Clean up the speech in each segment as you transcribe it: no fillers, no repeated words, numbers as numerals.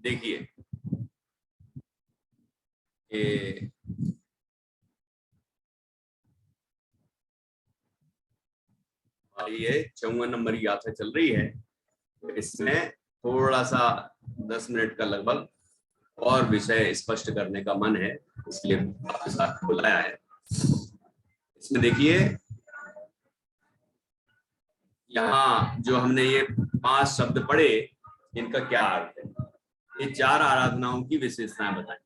देखिए ये 54 नंबर की गाथा चल रही है। इसमें थोड़ा सा 10 मिनट का लगभग और विषय स्पष्ट करने का मन है, इसलिए आपके साथ बुलाया है। इसमें देखिए यहाँ जो हमने ये 5 शब्द पढ़े, इनका क्या अर्थ है। ये 4 आराधनाओं की विशेषताएं बताएं।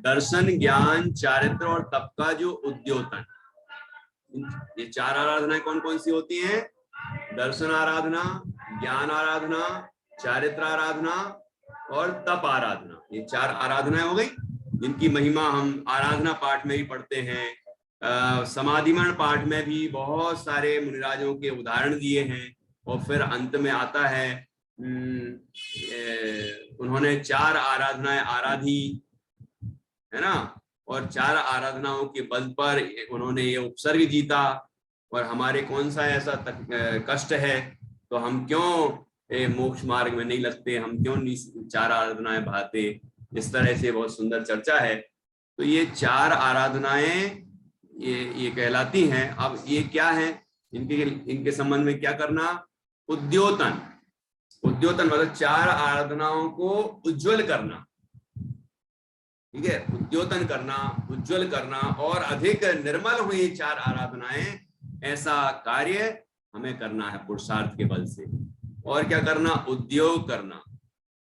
दर्शन, ज्ञान, चारित्र और तप का जो उद्योतन, ये 4 आराधनाएं कौन कौन सी होती हैं? दर्शन आराधना, ज्ञान आराधना, चारित्र आराधना और तप आराधना। ये 4 आराधनाएं हो गई, जिनकी महिमा हम आराधना पाठ में ही पढ़ते हैं। समाधिमण पाठ में भी बहुत सारे मुनिराजों के उदाहरण दिए हैं। और फिर अंत में आता है उन्होंने 4 आराधनाएं आराधी, है ना, और 4 आराधनाओं के बल पर उन्होंने ये उपसर्ग जीता। और हमारे कौन सा ऐसा कष्ट है, तो हम क्यों मोक्ष मार्ग में नहीं लगते, हम क्यों 4 आराधनाएं भाते। इस तरह से बहुत सुंदर चर्चा है। तो ये 4 आराधनाएं ये कहलाती हैं। अब ये क्या है, इनके संबंध में क्या करना? उद्योतन। उद्योतन मतलब 4 आराधनाओं को उज्जवल करना, ठीक है, उद्योतन करना, उज्जवल करना और अधिक निर्मल हुई 4 आराधनाएं, ऐसा कार्य हमें करना है पुरुषार्थ के बल से। और क्या करना? उद्योग करना,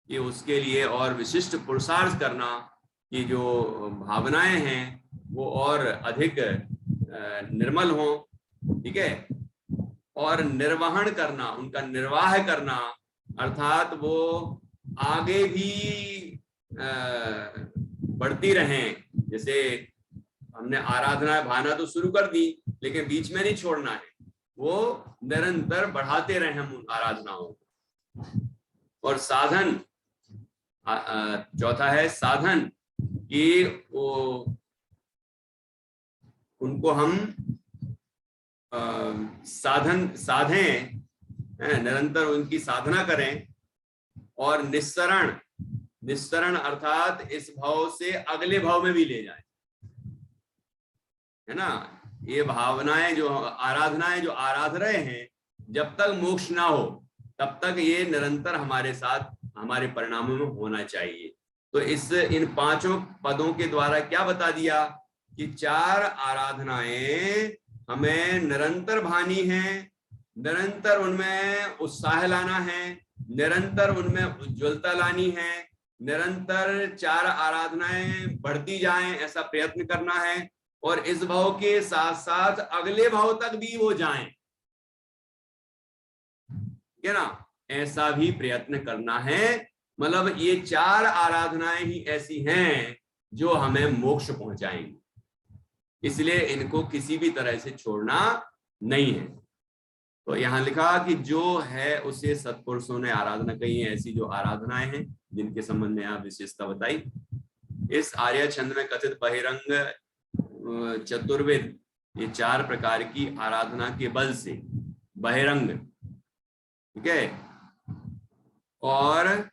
ये उसके लिए और विशिष्ट पुरुषार्थ करना कि जो भावनाएं हैं वो और अधिक निर्मल हो, ठीक है। और निर्वहन करना, उनका निर्वाह करना, अर्थात वो आगे भी बढ़ती रहें। जैसे हमने आराधना भावना तो शुरू कर दी, लेकिन बीच में नहीं छोड़ना है, वो निरंतर बढ़ाते रहें हम उन आराधनाओं को। और साधन, चौथा है साधन, कि वो उनको हम साधें, निरंतर उनकी साधना करें। और निस्सरण, निस्सरण अर्थात इस भाव से अगले भाव में भी ले जाए, है ना। ये भावनाएं जो आराधनाएं जो आराध रहे हैं, जब तक मोक्ष ना हो तब तक ये निरंतर हमारे साथ हमारे परिणामों में होना चाहिए। तो इन 5 पदों के द्वारा क्या बता दिया कि 4 आराधनाएं हमें निरंतर भानी है, निरंतर उनमें उत्साह लाना है, निरंतर उनमें उज्ज्वलता लानी है, निरंतर 4 आराधनाएं बढ़ती जाएं ऐसा प्रयत्न करना है। और इस भाव के साथ साथ अगले भाव तक भी वो जाएं, है ना, ऐसा भी प्रयत्न करना है। मतलब ये 4 आराधनाएं ही ऐसी हैं जो हमें मोक्ष पहुंचाएंगी, इसलिए इनको किसी भी तरह से छोड़ना नहीं है। तो यहाँ लिखा कि जो है उसे सत्पुरुषों ने आराधना कही है, ऐसी जो आराधनाएं हैं जिनके संबंध में यहाँ विशेषता बताई। इस आर्य छंद में कथित बहिरंग चतुर्वेद, ये 4 प्रकार की आराधना के बल से बहिरंग, ठीक है। और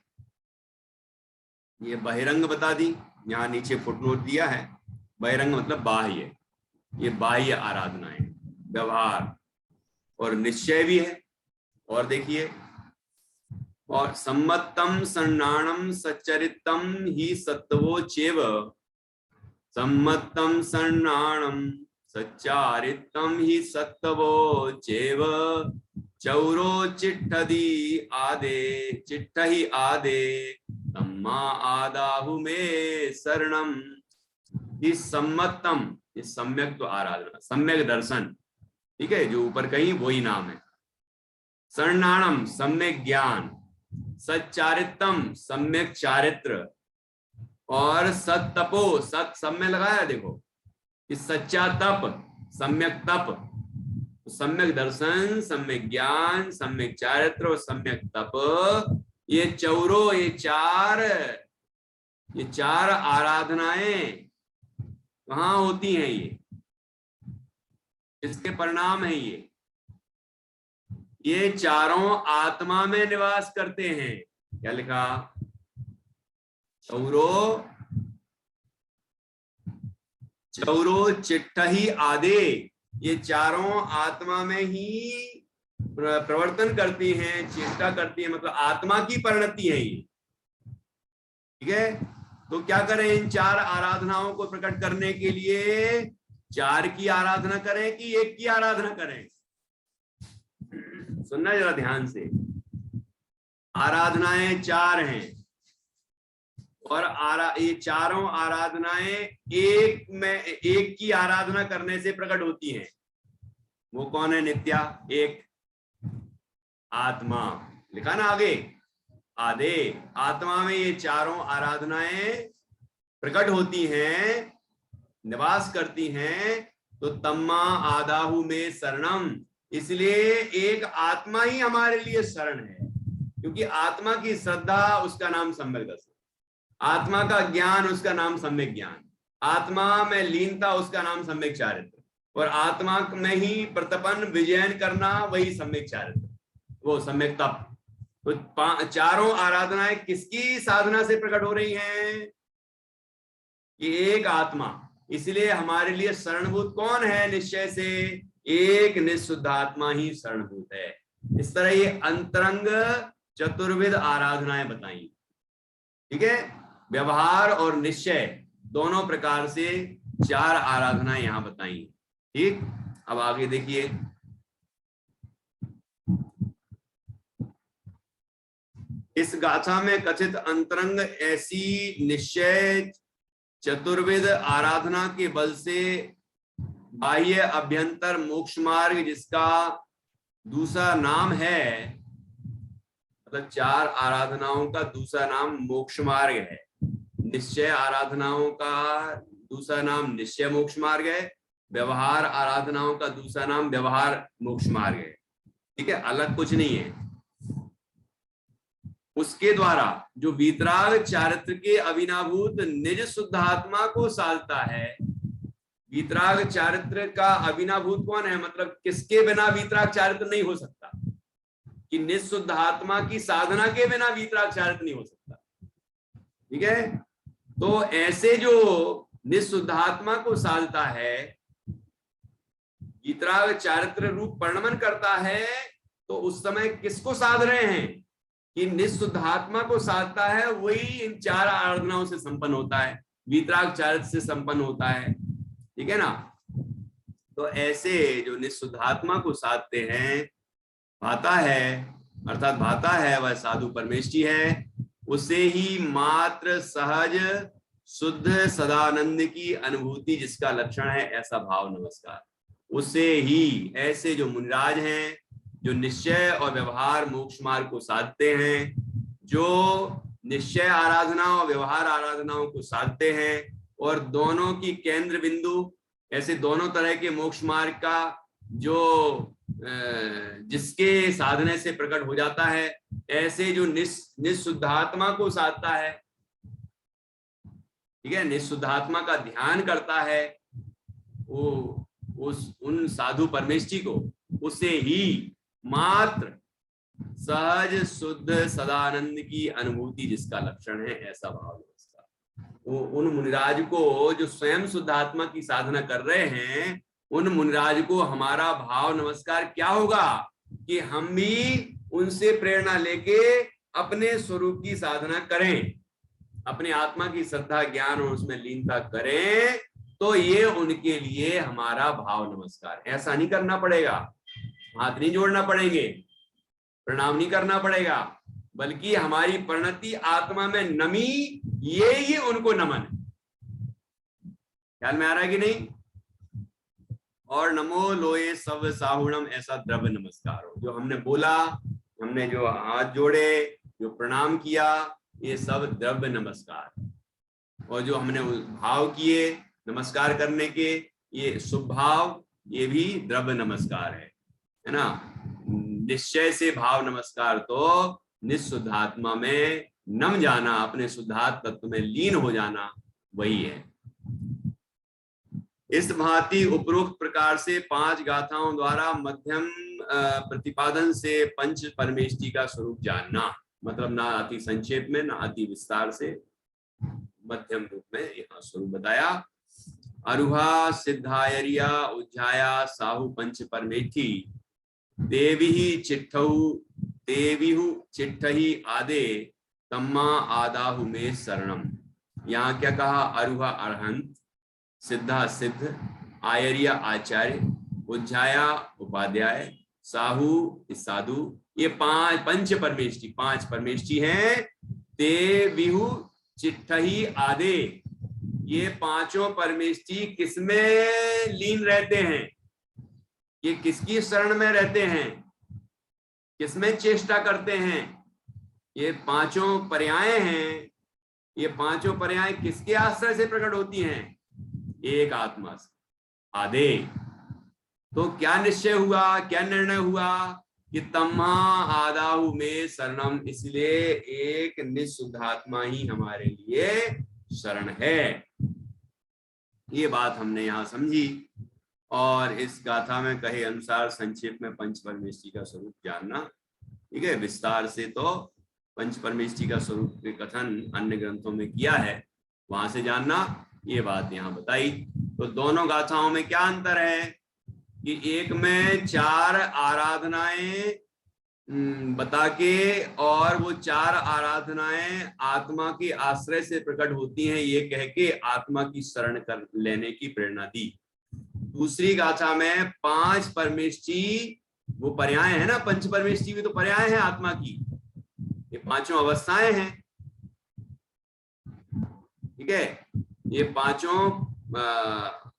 ये बहिरंग बता दी, यहाँ नीचे फुटनोट दिया है। बहिरंग मतलब बाह्य, ये बाह्य आराधनाएं, व्यवहार और निश्चय भी है। और देखिए, और सम्मतम सन्नाणम सच्चरितम ही सत्वो चेव, सम्मतम सन्नाणम सच्चारितम ही सत्वो चेव, चौरो चिट्ठदी आदे चिट्ठही आदे तम्मा आदाहु में शरणम। इस सम्मतम, इस सम्यक तो आराधना, सम्यक दर्शन, ठीक है, जो ऊपर कहीं वही नाम है। शरणाणम सम्यक ज्ञान, सच्चारित्रम सम्यक चारित्र, और सत तपो, सत सब में लगाया देखो, कि सच्चा तप, सम्यक तप, सम्यक दर्शन, सम्यक ज्ञान, सम्यक चारित्र और सम्यक तप, ये चौरो, ये 4 आराधनाएं कहाँ होती हैं? ये इसके परिणाम है। ये चारों आत्मा में निवास करते हैं। क्या लिखा? चौरो चौरो चिट्ठही आदे, ये चारों आत्मा में ही प्रवर्तन करती हैं, चेष्टा करती है, मतलब आत्मा की परिणति है ये। ठीक है, तो क्या करें इन चार आराधनाओं को प्रकट करने के लिए? चार की आराधना करें कि एक की आराधना करें? सुनना जरा ध्यान से। आराधनाएं चार हैं और ये चारों आराधनाएं एक की आराधना करने से प्रकट होती हैं। वो कौन है नित्या? एक आत्मा। लिखा ना आगे, आदे, आत्मा में ये चारों आराधनाएं प्रकट होती हैं, निवास करती हैं। तो तम्मा आदाहु में शरणम, इसलिए एक आत्मा ही हमारे लिए शरण है, क्योंकि आत्मा की श्रद्धा उसका नाम सम्यक दर्शन, आत्मा का ज्ञान उसका नाम सम्यक ज्ञान, आत्मा में लीनता उसका नाम सम्यक चारित्र, और आत्मा में ही प्रतपन विजयन करना वही सम्यक चारित्र, वो सम्यक तप। तो चारों आराधनाएं किसकी साधना से प्रकट हो रही हैं? कि एक आत्मा। इसलिए हमारे लिए शरणभूत कौन है? निश्चय से एक निःशुद्ध आत्मा ही शरणभूत है। इस तरह ये अंतरंग चतुर्विध आराधनाएं बताई। ठीक है, व्यवहार और निश्चय दोनों प्रकार से चार आराधनाएं यहां बताई। ठीक, अब आगे देखिए। इस गाथा में कथित अंतरंग ऐसी निश्चय चतुर्विध आराधना के बल से बाह्य अभ्यंतर मोक्ष मार्ग, जिसका दूसरा नाम है, मतलब चार आराधनाओं का दूसरा नाम मोक्ष मार्ग है। निश्चय आराधनाओं का दूसरा नाम निश्चय मोक्ष मार्ग है, व्यवहार आराधनाओं का दूसरा नाम व्यवहार मोक्ष मार्ग है। ठीक है, अलग कुछ नहीं है। उसके द्वारा जो वीतराग चारित्र के अविनाभूत निज शुद्ध आत्मा को साधता है। वीतराग चारित्र का अविनाभूत कौन है? मतलब किसके बिना वीतराग चारित्र नहीं हो सकता? कि निःशुद्ध आत्मा की साधना के बिना वीतराग चारित्र नहीं हो सकता। ठीक है, तो ऐसे जो निःशुद्ध आत्मा को साधता है, वीतराग चारित्र रूप परिणमन करता है, तो उस समय किसको साध रहे हैं? कि निःशुद्ध आत्मा को साधता है, वही इन चार आराधनाओं से संपन्न होता है, वीतराग चारित्र से संपन्न होता है। ठीक है ना? तो ऐसे जो निःशुद्ध आत्मा को साधते हैं, भाता है, अर्थात भाता है वह साधु परमेष्ठी है, उसे ही मात्र सहज शुद्ध सदानंद की अनुभूति जिसका लक्षण है, ऐसा भाव नमस्कार। उसे ही ऐसे जो मुनिराज हैं, जो निश्चय और व्यवहार मोक्ष मार्ग को साधते हैं, जो निश्चय आराधना और व्यवहार आराधनाओं को साधते हैं, और दोनों की केंद्र बिंदु ऐसे दोनों तरह के मोक्ष मार्ग का जो जिसके साधने से प्रकट हो जाता है, ऐसे जो निःशुद्धात्मा को साधता है, ठीक है, निःशुद्धात्मा का ध्यान करता है, वो उन साधु परमेष्ठी को, उसे ही मात्र सहज शुद्ध सदानंद की अनुभूति जिसका लक्षण है, ऐसा भाव नमस्कार। वो उन मुनिराज को जो स्वयं शुद्धात्मा की साधना कर रहे हैं, उन मुनिराज को हमारा भाव नमस्कार क्या होगा? कि हम भी उनसे प्रेरणा लेके अपने स्वरूप की साधना करें, अपने आत्मा की श्रद्धा ज्ञान और उसमें लीनता करें, तो ये उनके लिए हमारा भाव नमस्कार। ऐसा नहीं करना पड़ेगा, हाथ नहीं जोड़ना पड़ेंगे, प्रणाम नहीं करना पड़ेगा, बल्कि हमारी परिणति आत्मा में नमी, ये ही उनको नमन है। ख्याल में आ रहा है कि नहीं? और नमो लोए सब साहुणम, ऐसा द्रव्य नमस्कार हो। जो हमने बोला, हमने जो हाथ जोड़े, जो प्रणाम किया, ये सब द्रव्य नमस्कार, और जो हमने भाव किए नमस्कार करने के, ये शुभ भाव, ये भी द्रव्य नमस्कार है ना? निश्चय से भाव नमस्कार तो निःशुद्धात्मा में नम जाना, अपने शुद्धात्म तत्व में लीन हो जाना, वही है। इस भांति उपरोक्त प्रकार से 5 गाथाओं द्वारा मध्यम प्रतिपादन से पंच परमेष्ठी का स्वरूप जानना, मतलब ना अति संक्षेप में, ना अति विस्तार से, मध्यम रूप में यहाँ स्वरूप बताया। अरुहा सिद्धायरिया उज्जाया साहु पंच परमेठी देवी चिट्ठही आदे तम्मा आदाहु में शरणम। यहाँ क्या कहा? अरुहा अरहंत, सिद्धा सिद्ध, आयर्य आचार्य, उज्जाया उपाध्याय, साहू साधु, ये पंच परमेष्टि हैं। देविहु चिट्ठही आदे, ये पांचों परमेष्टि किसमें लीन रहते हैं? ये किसकी शरण में रहते हैं? किसमें चेष्टा करते हैं? ये पांचों पर्याय हैं। ये पांचों पर्याय किसके आश्रय से प्रकट होती हैं? एक आत्मा से। आदे तो क्या निश्चय हुआ, क्या निर्णय हुआ कि तम्मा आदाहु में शरणम, इसलिए एक निशुद्धात्मा ही हमारे लिए शरण है। ये बात हमने यहाँ समझी। और इस गाथा में कहे अनुसार संक्षेप में पंच परमेष्टि का स्वरूप जानना, ठीक है। विस्तार से तो पंच परमेष्टि का स्वरूप के कथन अन्य ग्रंथों में किया है, वहां से जानना, ये बात यहाँ बताई। तो दोनों गाथाओं में क्या अंतर है कि एक में चार आराधनाएं बता के, और वो चार आराधनाएं आत्मा के आश्रय से प्रकट होती हैं ये कह के आत्मा की शरण कर लेने की प्रेरणा दी। दूसरी गाथा में पांच परमेष्टि, वो पर्याय है ना, पंच परमेष्टि भी तो पर्याय है आत्मा की, ये पांचों अवस्थाएं हैं, ठीक है। ये पांचों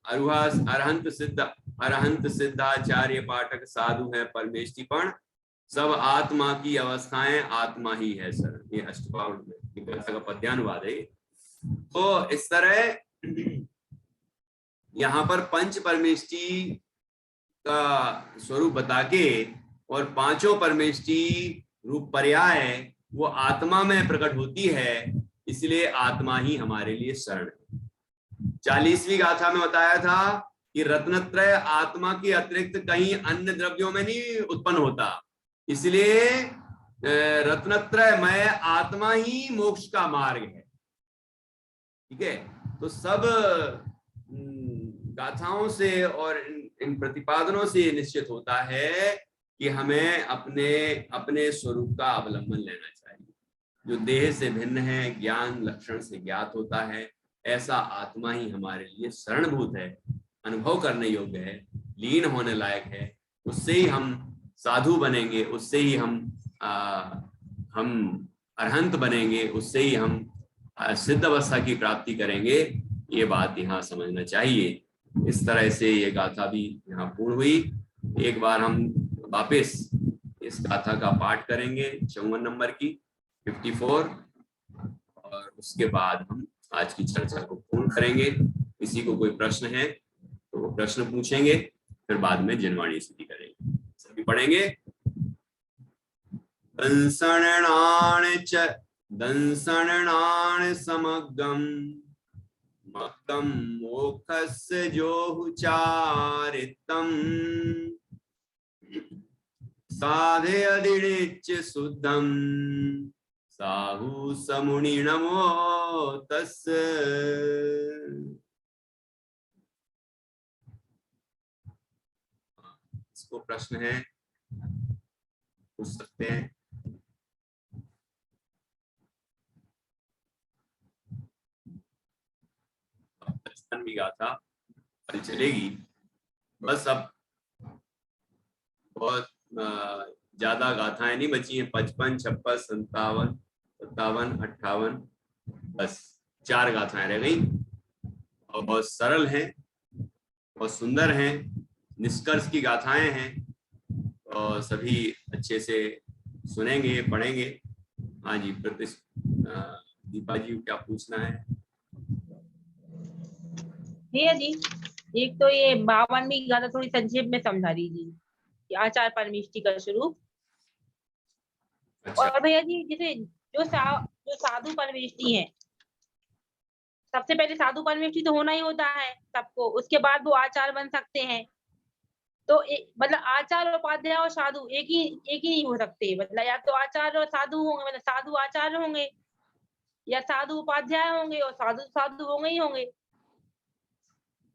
अरुहा अरहंत सिद्धाचार्य पाठक साधु है परमेष्टिपण, सब आत्मा की अवस्थाएं, आत्मा ही है सर। ये अष्टपाद में का पद्यानुवाद है। तो इस तरह यहाँ पर पंच परमेष्टि का स्वरूप बता के और पांचों परमेष्टि रूप पर्याय वो आत्मा में प्रकट होती है, इसलिए आत्मा ही हमारे लिए शरण है। 40वीं गाथा में बताया था कि रत्नत्रय आत्मा के अतिरिक्त कहीं अन्य द्रव्यों में नहीं उत्पन्न होता, इसलिए रत्नत्रयमय आत्मा ही मोक्ष का मार्ग है, ठीक है। तो सब गाथाओं से और इन प्रतिपादनों से निश्चित होता है कि हमें अपने स्वरूप का अवलंबन लेना चाहिए। जो देह से भिन्न है, ज्ञान लक्षण से ज्ञात होता है, ऐसा आत्मा ही हमारे लिए शरणभूत है, अनुभव करने योग्य है, लीन होने लायक है। उससे ही हम साधु बनेंगे, उससे ही हम अरहंत बनेंगे, उससे ही हम सिद्ध अवस्था की प्राप्ति करेंगे। ये बात यहाँ समझना चाहिए। इस तरह से ये गाथा भी यहाँ पूर्ण हुई। एक बार हम वापस इस गाथा का पाठ करेंगे 54 नंबर की 54, और उसके बाद हम आज की चर्चा को पूर्ण करेंगे। किसी को कोई प्रश्न है तो वो प्रश्न पूछेंगे, फिर बाद में जिनवाणी स्थिति करेंगे। सभी पढ़ेंगे। दंसणान समग्गम मक्कम मोक्षस्य जोहुचारितम साधे अधिनिच्च शुद्धम साहु समुनि नमो तस्य। इसको प्रश्न है, पूछ सकते हैं। भी गाथा कल चलेगी, बस अब बहुत ज्यादा गाथाएं नहीं बची हैं। 55, 56, 57, 58, बस 4 गाथाएं रह गई और बहुत सरल हैं, बहुत सुंदर हैं, निष्कर्ष की गाथाएं हैं, और सभी अच्छे से सुनेंगे, पढ़ेंगे। हाँ जी, दीपा जी क्या पूछना है? भैया जी, एक तो ये 52वीं गाथा थोड़ी संक्षेप में समझा दीजिए कि आचार परमेष्टि का स्वरूप। अच्छा। और भैया जी, जैसे जो साधु परमेष्टि है, सबसे पहले साधु परमेष्टि तो होना ही होता है सबको, उसके बाद वो आचार बन सकते हैं। तो मतलब आचार उपाध्याय और साधु एक ही नहीं हो सकते, मतलब या तो आचार्य और साधु होंगे, मतलब साधु आचार्य होंगे, या साधु उपाध्याय होंगे और साधु साधु होंगे ही होंगे,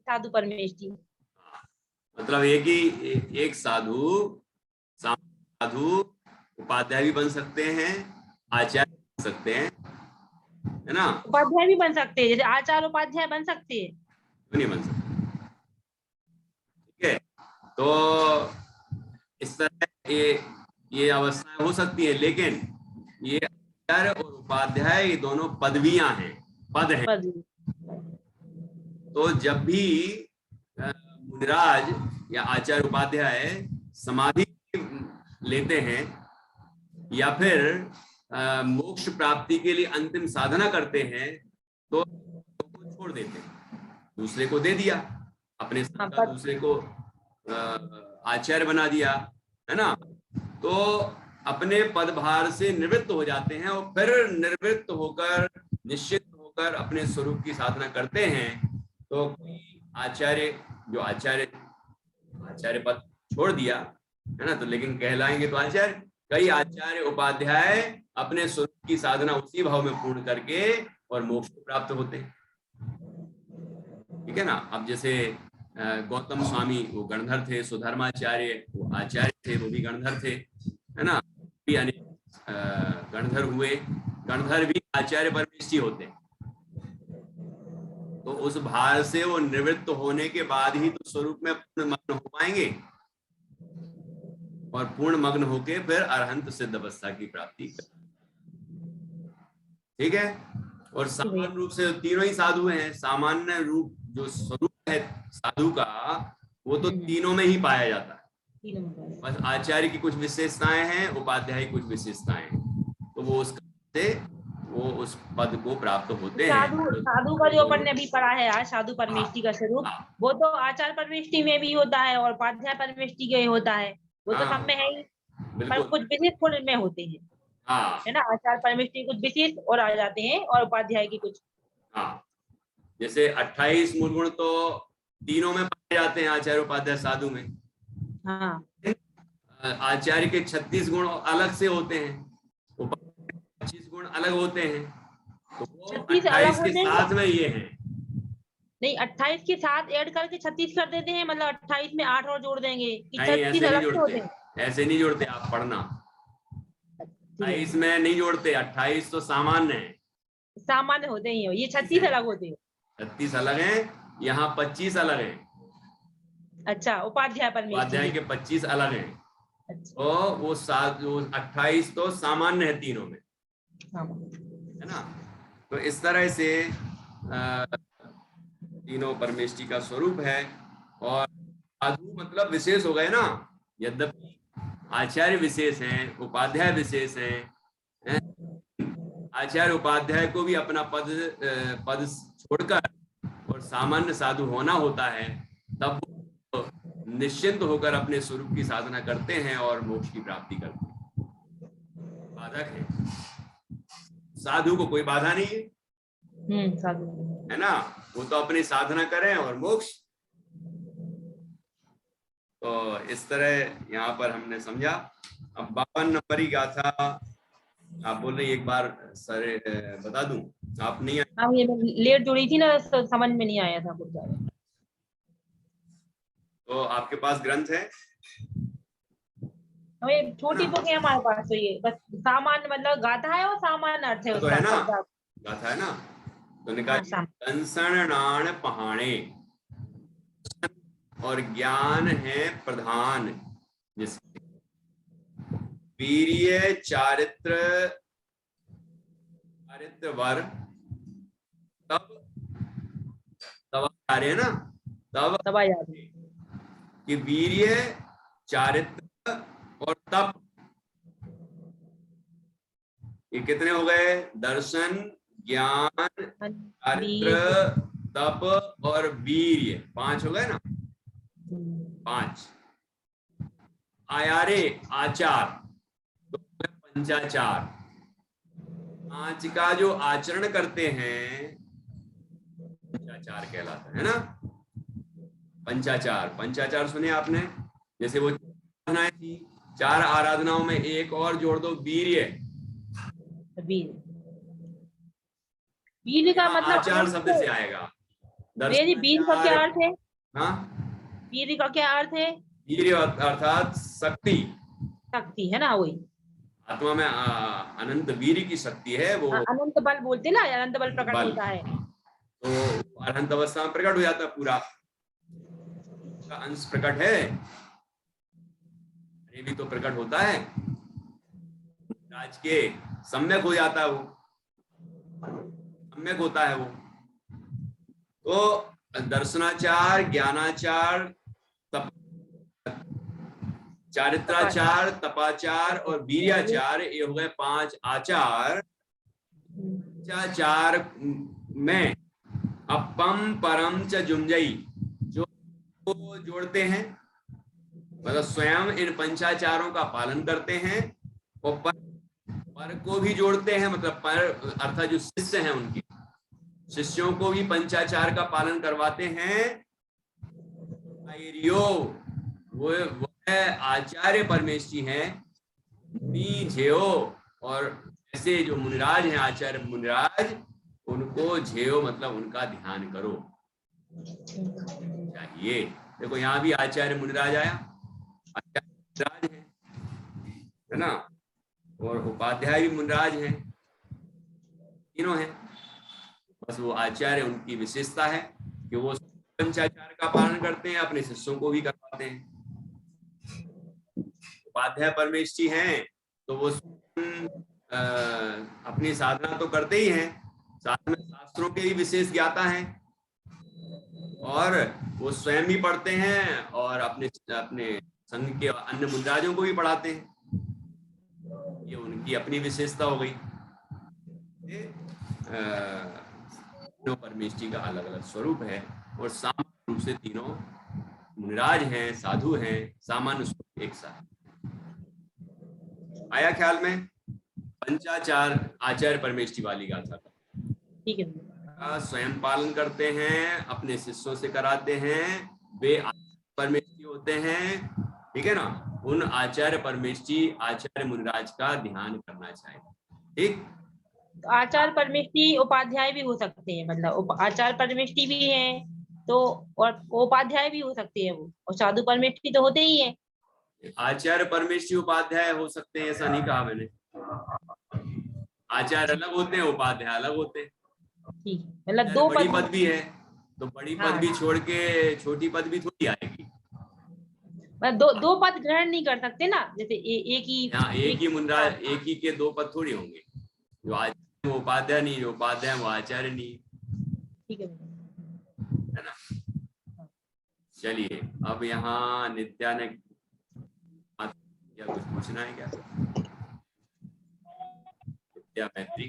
साधु परमेष्ठी। मतलब एक साधु साधु उपाध्याय भी बन सकते हैं, आचार्य बन सकते हैं, है ना। उपाध्याय भी बन सकते हैं, जैसे आचार्य उपाध्याय बन सकते हैं। क्यों नहीं बन सकते? ठीक है, तो इस तरह ये अवस्थाएं हो सकती है, लेकिन ये आचार्य और उपाध्याय ये दोनों पदवियां हैं, पद हैं। तो जब भी मुनिराज या आचार्य उपाध्याय समाधि लेते हैं या फिर मोक्ष प्राप्ति के लिए अंतिम साधना करते हैं, तो छोड़ देते हैं, दूसरे को दे दिया, अपने साथ का दूसरे को आचार्य बना दिया, है ना। तो अपने पदभार से निवृत्त हो जाते हैं और फिर निवृत्त होकर निश्चित होकर अपने स्वरूप की साधना करते हैं। तो कोई आचार्य जो आचार्य पद छोड़ दिया, है ना, तो लेकिन कहलाएंगे तो आचार्य। कई आचार्य उपाध्याय अपने स्वरूप की साधना उसी भाव में पूर्ण करके और मोक्ष को प्राप्त होते हैं। ठीक है ना। अब जैसे गौतम स्वामी वो गणधर थे, सुधर्माचार्य वो आचार्य थे, वो भी गणधर थे, है ना। गणधर हुए, गणधर भी आचार्य परमेष्ठी होते हैं। तो उस भार से वो निवृत्त होने के बाद ही तो स्वरूप में पूर्ण मग्न हो पाएंगे और पूर्ण मग्न होके फिर अरहंत सिद्ध अवस्था की प्राप्ति। ठीक है। और सामान्य रूप से तीनों ही साधु हैं। सामान्य रूप जो स्वरूप है साधु का वो तो तीनों में ही पाया जाता है, बस आचार्य की कुछ विशेषताएं हैं, उपाध्याय की कुछ विशेषताएं हैं, तो वो वो उस पद को प्राप्त होते हैं। साधु का जो अपन ने अभी पढ़ा है आज, साधु परमेष्ठी का स्वरूप, वो तो आचार्य परमेष्ठी में भी होता है और उपाध्याय परमेष्ठी के होता है, वो तो सब में है ही, पर कुछ विशेष गुण में होते हैं, है ना। आचार्य परमेष्ठी कुछ विशेष और आ जाते हैं और उपाध्याय की कुछ। जैसे 28 मूल गुण तो तीनों में पाए जाते हैं, आचार्य उपाध्याय साधु में। आचार्य के 36 गुण अलग से होते हैं, 25 गुण अलग होते हैं, तो वो 28 के साथ में ये हैं। नहीं, 28 के साथ ऐड करके 36 कर देते हैं, मतलब 28 में 8 और जोड़ देंगे कि 36 अलग से होते हैं। ऐसे नहीं जोड़ते, आप पढ़ना। 28 में नहीं जोड़ते, 28 तो सामान्य है, सामान्य होते ही हो, ये 36 अलग होते हैं। 36 अलग हैं, यहाँ 25 अलग हैं। अच्छा, उपाध्याय के 25 अलग हैं। अच्छा। तो वो 28 तो सामान्य है तीनों में, है ना। तो इस तरह से तीनों परमेष्ठी का स्वरूप है। और साधु मतलब विशेष हो गए ना, यद्यपि आचार्य विशेष हैं, उपाध्याय विशेष हैं। आचार्य उपाध्याय को भी अपना पद छोड़कर और सामान्य साधु होना होता है, तब निश्चिंत होकर अपने स्वरूप की साधना करते हैं और मोक्ष की प्राप्ति करते हैं। बाधक है, साधु को कोई बाधा नहीं है, साधु है ना, वो तो अपनी साधना करें और मोक्ष। तो इस तरह यहाँ पर हमने समझा। अब 52 नंबर की गाथा आप बोल रही, एक बार सर बता दूं, आप नहीं आया? ये लेट जुड़ी थी ना, समझ में नहीं आया था कुछ ज्यादा। तो आपके पास ग्रंथ है? हमें छोटी बुक है हमारे पास, तो ये बस सामान्य मतलब गाथा है और सामान्य अर्थ है तो है ना, गाथा है ना, तो निकालिए। कंसणाण पहाणे और ज्ञान है प्रधान, जिसके वीर्य चारित्र वर तब आ रहे हैं ना, तब कि वीर्य चारित्र और तप, ये कितने हो गए? दर्शन, ज्ञान, चारित्र, तप और वीर्य, 5 हो गए ना, 5। आयारे आचार तो पंचाचार, 5 का जो आचरण करते हैं पंचाचार कहलाता है ना। पंचाचार सुने आपने? जैसे वो आराधनाएं थी, 4 आराधनाओं में एक और जोड़ दो, वीर्य। वीर का मतलब आचार शब्द से आएगा। भैया जी वीर का क्या अर्थ है? हाँ, वीर का क्या अर्थ है? वीर अर्थात शक्ति, शक्ति है ना, वही आत्मा में अनंत वीर की शक्ति है वो। अनंत बल बोलते ना, अनंत बल प्रकट बल। होता है। तो अनंत अवस्था में प्रकट हो जाता है, पूरा का अंश प्रकट है, ये भी तो प्रकट होता है। राज के सम्यक हो जाता है, वो सम्यक होता है वो। तो दर्शनाचार, ज्ञानाचार, चारित्राचार, तपाचार और वीर्याचार, ये हो गए 5 आचार। आचार में अपम परम च जुंजई, जो जोड़ते हैं, मतलब स्वयं इन पंचाचारों का पालन करते हैं, और पर को भी जोड़ते हैं, मतलब पर अर्थात जो शिष्य हैं उनके शिष्यों को भी पंचाचार का पालन करवाते हैं। वो है आचार्य परमेष्टि हैं झेयो, और ऐसे जो मुनिराज हैं, आचार्य मुनिराज, उनको झेयो मतलब उनका ध्यान करो चाहिए। देखो यहाँ भी आचार्य मुनिराज आया, आचार्य मुनिराज है ना, और उपाध्याय भी मुनिराज हैं, तीनों हैं। बस वो आचार्य, उनकी विशेषता है कि वो पंचाचार का पालन करते हैं, अपने शिष्यों को भी करवाते हैं। उपाध्याय परमेष्ठी हैं तो वो अपनी साधना तो करते ही हैं, साथ में शास्त्रों के भी विशेष ज्ञाता हैं, और वो स्वयं भी पढ़ते हैं और अपने संघ के अन्य मुनिराजों को भी पढ़ाते हैं। ये उनकी अपनी विशेषता हो गई। तीनों परमेष्ठी का अलग अलग स्वरूप है, और सामान्य रूप से तीनों मुनिराज हैं, साधु हैं, सामान्य स्वरूप एक साथ। आया ख्याल में? पंचाचार आचार्य परमेष्ठी वाली गाथा का, ठीक है। स्वयं पालन करते हैं, अपने शिष्यों से कराते हैं, वे परमेष्ठी होते हैं, ठीक है ना। उन आचार्य परमेष्ठी, आचार्य मुनिराज का ध्यान करना चाहिए। ठीक, आचार्य परमेष्ठी उपाध्याय भी हो सकते हैं, मतलब आचार्य परमेष्ठी भी है तो, और उपाध्याय भी हो सकते हैं वो, और साधु परमेष्ठी तो होते ही है। आचार्य परमेष्ठी उपाध्याय हो सकते हैं ऐसा नहीं कहा मैंने, आचार्य अलग होते हैं, उपाध्याय अलग होते हैं। ठीक, मतलब दो बड़ी पद पद भी है, तो बड़ी पद भी छोड़ के छोटी पद भी थोड़ी आएगी। दो पद ग्रहण नहीं कर सकते ना, जैसे एक ही, यहाँ एक ही मुनिराज, एक ही के 2 पद थोड़ी होंगे, जो आचार्य वो उपाध्याय नहीं, जो उपाध्याय वो आचार्य नहीं, ठीक है ना। चलिए, अब यहाँ नित्या ने क्या कुछ पूछना है क्या? नित्या मैत्री,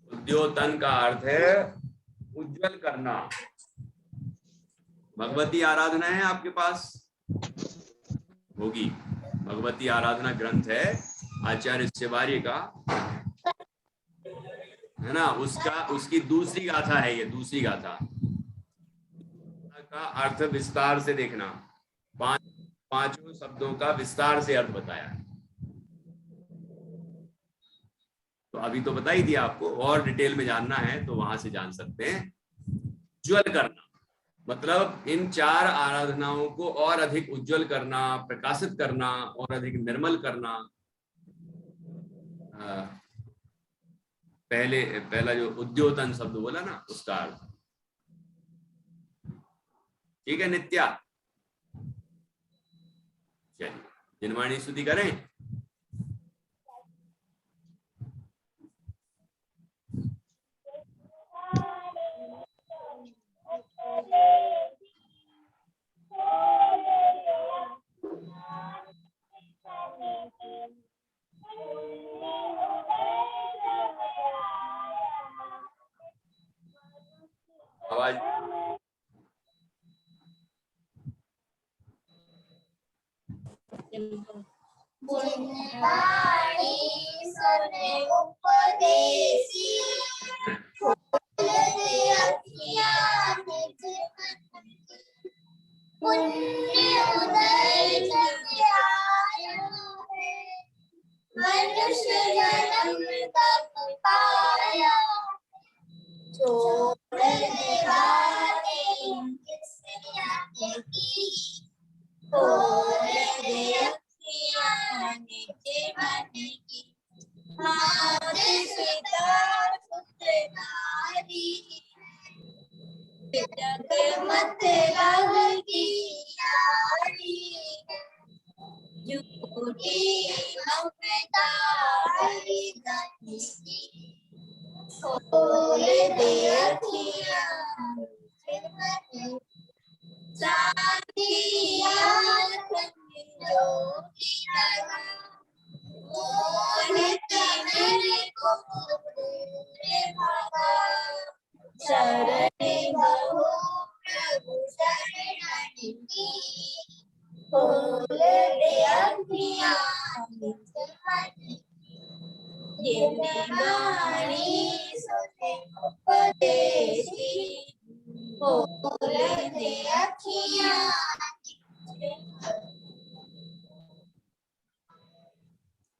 उद्योतन का अर्थ है उज्जवल करना। भगवती आराधना है आपके पास, होगी, भगवती आराधना ग्रंथ है आचार्य शिवार्य का, है ना। उसकी दूसरी गाथा है ये, दूसरी गाथा का अर्थ विस्तार से देखना, पांचों शब्दों का विस्तार से अर्थ बताया है। तो अभी तो बता ही दिया आपको, और डिटेल में जानना है तो वहां से जान सकते हैं। उज्ज्वल करना मतलब इन 4 आराधनाओं को और अधिक उज्जवल करना, प्रकाशित करना, और अधिक निर्मल करना। पहला जो उद्योतन शब्द बोला ना, उसका अर्थ। ठीक है नित्या, चलिए जिनवाणी स्तुति करें। आवाज पुण्य उदय मनुष्य जन्म तब पाया, छोड़ दे बातें किसने आगे की, खोल दे अखियाँ नीचे मन की, मात पिता पुत्र नारी, जग मत लग की यारी, झूठी ममता हरिधन की, खोल दे अखियाँ नीचे मन, शांति आँख जोगी लगा, मोहित मेरे को दूर भगा, शरण गहो प्रभु शरण की, खोल दे अखियाँ नीचे मन, जिन्हें वाणी सुने उपदेशी, खोल दे अखियाँ नीचे मन।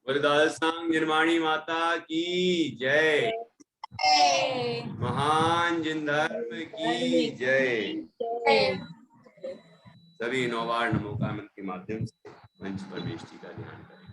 वरदासनाम निर्माणी माता की जय। महान जिन धर्म की जय। सभी 9 बार नमो का मंत्र के माध्यम से मंच पर बेष्टि का ध्यान करें।